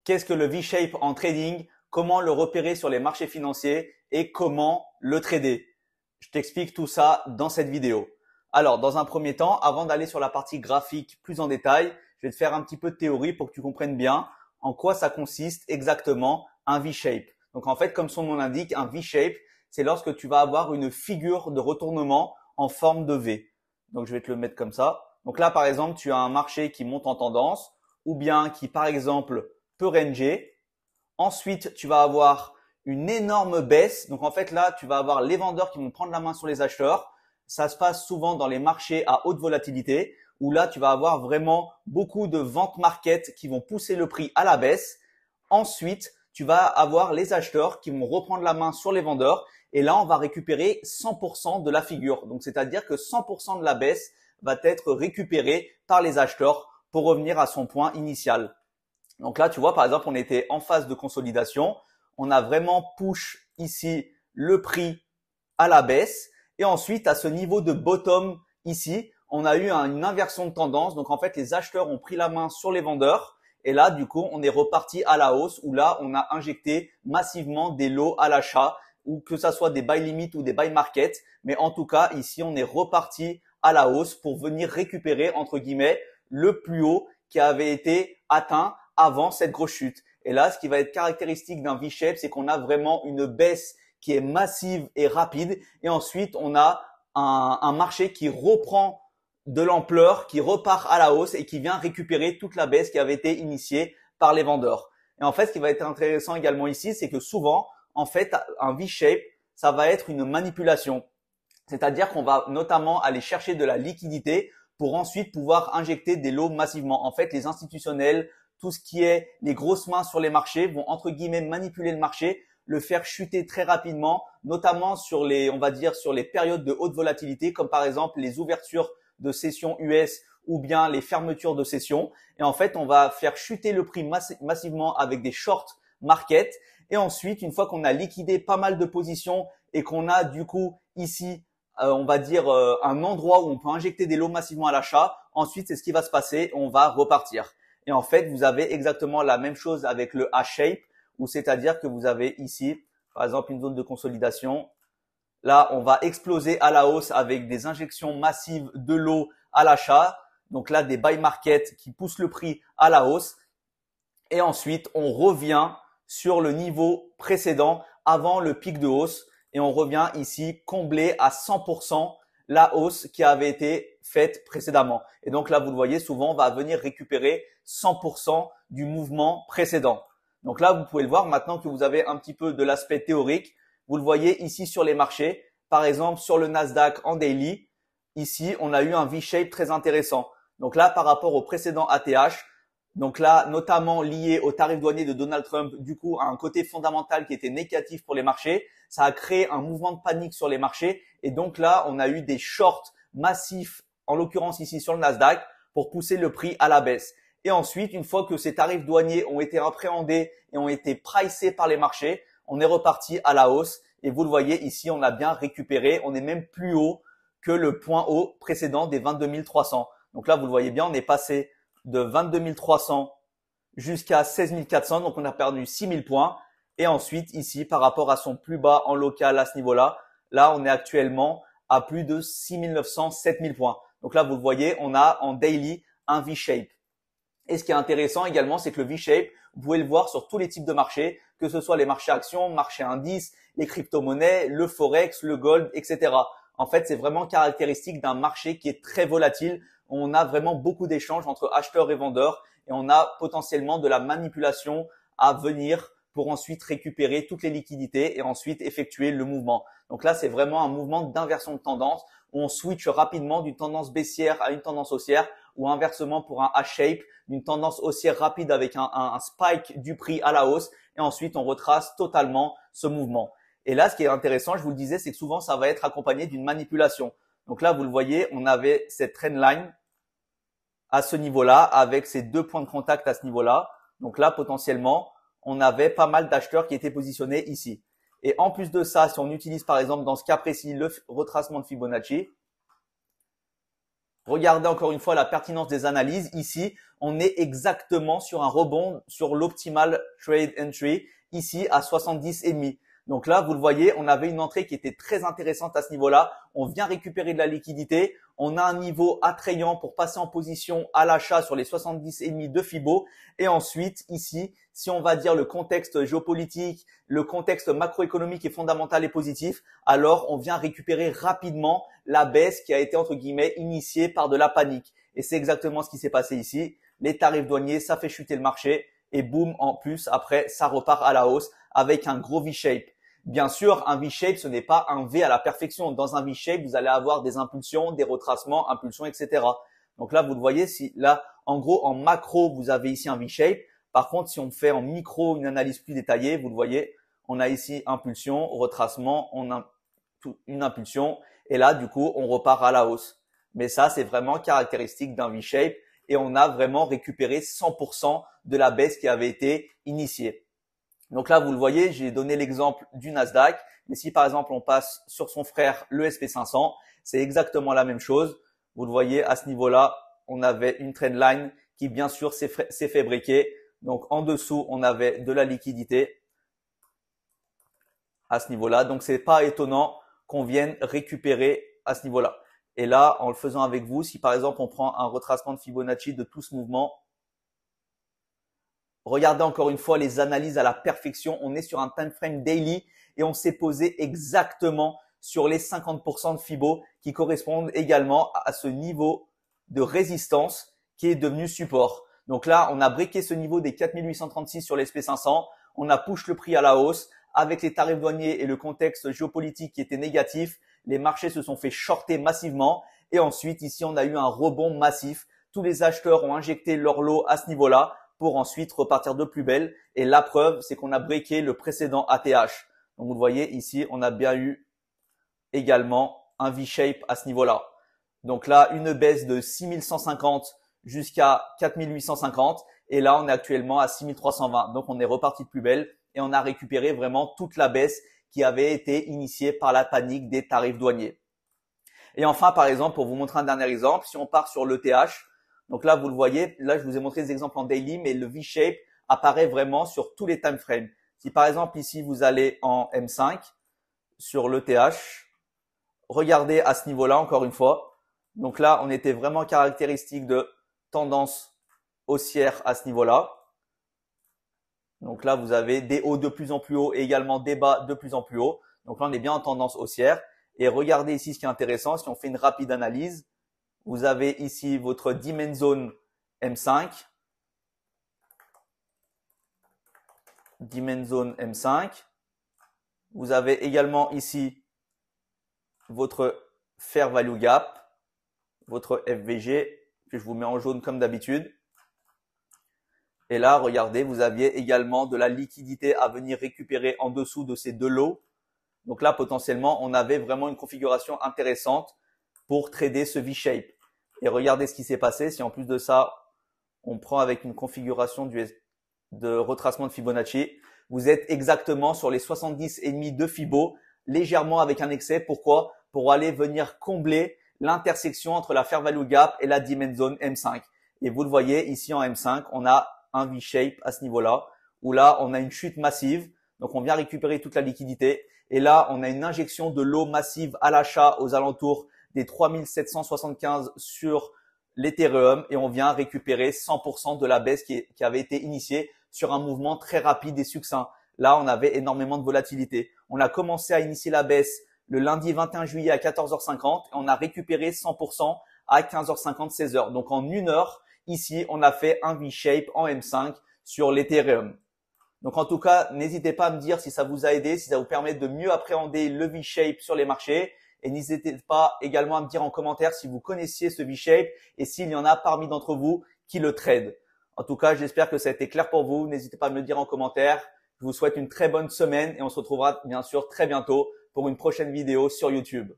qu'est-ce que le V-shape en trading, comment le repérer sur les marchés financiers et comment le trader. Je t'explique tout ça dans cette vidéo. Alors, dans un premier temps, avant d'aller sur la partie graphique plus en détail, je vais te faire un petit peu de théorie pour que tu comprennes bien en quoi ça consiste exactement un V-shape. Donc en fait, comme son nom l'indique, un V-shape, c'est lorsque tu vas avoir une figure de retournement en forme de V. Donc je vais te le mettre comme ça. Donc là, par exemple, tu as un marché qui monte en tendance ou bien qui, par exemple, peut ranger. Ensuite, tu vas avoir une énorme baisse. Donc en fait, là, tu vas avoir les vendeurs qui vont prendre la main sur les acheteurs. Ça se passe souvent dans les marchés à haute volatilité où là, tu vas avoir vraiment beaucoup de ventes market qui vont pousser le prix à la baisse. Ensuite, tu vas avoir les acheteurs qui vont reprendre la main sur les vendeurs et là, on va récupérer 100% de la figure. Donc, c'est-à-dire que 100% de la baisse va être récupérée par les acheteurs pour revenir à son point initial. Donc là, tu vois, par exemple, on était en phase de consolidation. On a vraiment push ici le prix à la baisse. Et ensuite, à ce niveau de bottom ici, on a eu une inversion de tendance. Donc, en fait, les acheteurs ont pris la main sur les vendeurs. Et là, du coup, on est reparti à la hausse où là, on a injecté massivement des lots à l'achat ou que ça soit des buy limit ou des buy market. Mais en tout cas, ici, on est reparti à la hausse pour venir récupérer, entre guillemets, le plus haut qui avait été atteint avant cette grosse chute. Et là, ce qui va être caractéristique d'un V-shape, c'est qu'on a vraiment une baisse qui est massive et rapide. Et ensuite, on a un marché qui reprend de l'ampleur, qui repart à la hausse et qui vient récupérer toute la baisse qui avait été initiée par les vendeurs. Et en fait, ce qui va être intéressant également ici, c'est que souvent, en fait, un V-shape, ça va être une manipulation. C'est-à-dire qu'on va notamment aller chercher de la liquidité pour ensuite pouvoir injecter des lots massivement. En fait, les institutionnels, tout ce qui est les grosses mains sur les marchés vont entre guillemets manipuler le marché, le faire chuter très rapidement, notamment sur les, on va dire, sur les périodes de haute volatilité, comme par exemple les ouvertures de session US ou bien les fermetures de session. Et en fait, on va faire chuter le prix massivement avec des short market. Et ensuite, une fois qu'on a liquidé pas mal de positions et qu'on a du coup ici, on va dire un endroit où on peut injecter des lots massivement à l'achat, ensuite, c'est ce qui va se passer, on va repartir. Et en fait, vous avez exactement la même chose avec le H-shape, où c'est-à-dire que vous avez ici, par exemple, une zone de consolidation. Là, on va exploser à la hausse avec des injections massives de lots à l'achat. Donc là, des buy market qui poussent le prix à la hausse. Et ensuite, on revient sur le niveau précédent avant le pic de hausse. Et on revient ici combler à 100% la hausse qui avait été faite précédemment. Et donc là, vous le voyez, souvent, on va venir récupérer 100% du mouvement précédent. Donc là, vous pouvez le voir maintenant que vous avez un petit peu de l'aspect théorique. Vous le voyez ici sur les marchés. Par exemple, sur le Nasdaq en daily, ici, on a eu un V-shape très intéressant. Donc là, par rapport au précédent ATH, donc là, notamment lié au tarif douanier de Donald Trump, du coup, à un côté fondamental qui était négatif pour les marchés, ça a créé un mouvement de panique sur les marchés. Et donc là, on a eu des shorts massifs, en l'occurrence ici sur le Nasdaq, pour pousser le prix à la baisse. Et ensuite, une fois que ces tarifs douaniers ont été appréhendés et ont été pricés par les marchés, on est reparti à la hausse. Et vous le voyez ici, on a bien récupéré. On est même plus haut que le point haut précédent des 22 300. Donc là, vous le voyez bien, on est passé de 22 300 jusqu'à 16 400. Donc, on a perdu 6 000 points. Et ensuite, ici, par rapport à son plus bas en local à ce niveau-là, là, on est actuellement à plus de 6 900, 7 000 points. Donc là, vous le voyez, on a en daily un V-shape. Et ce qui est intéressant également, c'est que le V-shape, vous pouvez le voir sur tous les types de marchés, que ce soit les marchés actions, marchés indices, les crypto-monnaies, le forex, le gold, etc. En fait, c'est vraiment caractéristique d'un marché qui est très volatile. On a vraiment beaucoup d'échanges entre acheteurs et vendeurs et on a potentiellement de la manipulation à venir pour ensuite récupérer toutes les liquidités et ensuite effectuer le mouvement. Donc là, c'est vraiment un mouvement d'inversion de tendance où on switch rapidement d'une tendance baissière à une tendance haussière ou inversement pour un H-shape, d'une tendance haussière rapide avec un spike du prix à la hausse et ensuite on retrace totalement ce mouvement. Et là, ce qui est intéressant, je vous le disais, c'est que souvent ça va être accompagné d'une manipulation. Donc là, vous le voyez, on avait cette trendline à ce niveau-là avec ces deux points de contact à ce niveau-là. Donc là, potentiellement, on avait pas mal d'acheteurs qui étaient positionnés ici. Et en plus de ça, si on utilise par exemple dans ce cas précis le retracement de Fibonacci, Regardez encore une fois la pertinence des analyses. Ici, on est exactement sur un rebond sur l'optimal trade entry, ici à 70,5. Donc là, vous le voyez, on avait une entrée qui était très intéressante à ce niveau-là. On vient récupérer de la liquidité. On a un niveau attrayant pour passer en position à l'achat sur les 70,5 de Fibo. Et ensuite, ici, si on va dire le contexte géopolitique, le contexte macroéconomique est fondamental et positif, alors on vient récupérer rapidement la baisse qui a été entre guillemets initiée par de la panique. Et c'est exactement ce qui s'est passé ici. Les tarifs douaniers, ça fait chuter le marché et boum, en plus, après, ça repart à la hausse avec un gros V-shape. Bien sûr, un V-shape, ce n'est pas un V à la perfection. Dans un V-shape, vous allez avoir des impulsions, des retracements, impulsions, etc. Donc là, vous le voyez, si là, en gros, en macro, vous avez ici un V-shape. Par contre, si on fait en micro une analyse plus détaillée, vous le voyez, on a ici impulsion, retracement, on a une impulsion. Et là, du coup, on repart à la hausse. Mais ça, c'est vraiment caractéristique d'un V-shape et on a vraiment récupéré 100% de la baisse qui avait été initiée. Donc là, vous le voyez, j'ai donné l'exemple du Nasdaq. Mais si par exemple, on passe sur son frère, le SP500, c'est exactement la même chose. Vous le voyez, à ce niveau-là, on avait une trendline qui, bien sûr, s'est fait briquer. Donc, en dessous, on avait de la liquidité à ce niveau-là. Donc, c'est pas étonnant qu'on vienne récupérer à ce niveau-là. Et là, en le faisant avec vous, si par exemple, on prend un retracement de Fibonacci de tout ce mouvement, regardez encore une fois les analyses à la perfection. On est sur un time frame daily et on s'est posé exactement sur les 50% de Fibo qui correspondent également à ce niveau de résistance qui est devenu support. Donc là, on a briqué ce niveau des 4836 sur l'SP500. On a push le prix à la hausse. Avec les tarifs douaniers et le contexte géopolitique qui était négatif, les marchés se sont fait shorter massivement. Et ensuite, ici, on a eu un rebond massif. Tous les acheteurs ont injecté leur lot à ce niveau-là pour ensuite repartir de plus belle. Et la preuve, c'est qu'on a breaké le précédent ATH. Donc, vous le voyez ici, on a bien eu également un V-shape à ce niveau-là. Donc là, une baisse de 6150 jusqu'à 4850. Et là, on est actuellement à 6320. Donc, on est reparti de plus belle et on a récupéré vraiment toute la baisse qui avait été initiée par la panique des tarifs douaniers. Et enfin, par exemple, pour vous montrer un dernier exemple, si on part sur l'ETH, donc là, vous le voyez, là, je vous ai montré des exemples en daily, mais le V-shape apparaît vraiment sur tous les time frames. Si par exemple, ici, vous allez en M5 sur l'ETH, regardez à ce niveau-là, encore une fois. Donc là, on était vraiment caractéristique de tendance haussière à ce niveau-là. Donc là, vous avez des hauts de plus en plus hauts et également des bas de plus en plus hauts. Donc là, on est bien en tendance haussière. Et regardez ici ce qui est intéressant, si on fait une rapide analyse, vous avez ici votre Demand Zone M5. Demand Zone M5. Vous avez également ici votre Fair Value Gap, votre FVG, que je vous mets en jaune comme d'habitude. Et là, regardez, vous aviez également de la liquidité à venir récupérer en dessous de ces deux lots. Donc là, potentiellement, on avait vraiment une configuration intéressante pour trader ce V-shape. Et regardez ce qui s'est passé. Si en plus de ça, on prend avec une configuration de retracement de Fibonacci, vous êtes exactement sur les 70,5 de Fibo, légèrement avec un excès. Pourquoi? Pour aller venir combler l'intersection entre la Fair Value Gap et la Demand Zone M5. Et vous le voyez, ici en M5, on a un V-shape à ce niveau-là, où là, on a une chute massive. Donc, on vient récupérer toute la liquidité. Et là, on a une injection de l'eau massive à l'achat aux alentours des 3775 sur l'Ethereum et on vient récupérer 100% de la baisse qui avait été initiée sur un mouvement très rapide et succinct. Là, on avait énormément de volatilité. On a commencé à initier la baisse le lundi 21 juillet à 14h50 et on a récupéré 100% à 15h50, 16h. Donc, en une heure, ici, on a fait un V-shape en M5 sur l'Ethereum. Donc, en tout cas, n'hésitez pas à me dire si ça vous a aidé, si ça vous permet de mieux appréhender le V-shape sur les marchés. Et n'hésitez pas également à me dire en commentaire si vous connaissiez ce V-shape et s'il y en a parmi d'entre vous qui le trade. En tout cas, j'espère que ça a été clair pour vous. N'hésitez pas à me le dire en commentaire. Je vous souhaite une très bonne semaine et on se retrouvera bien sûr très bientôt pour une prochaine vidéo sur YouTube.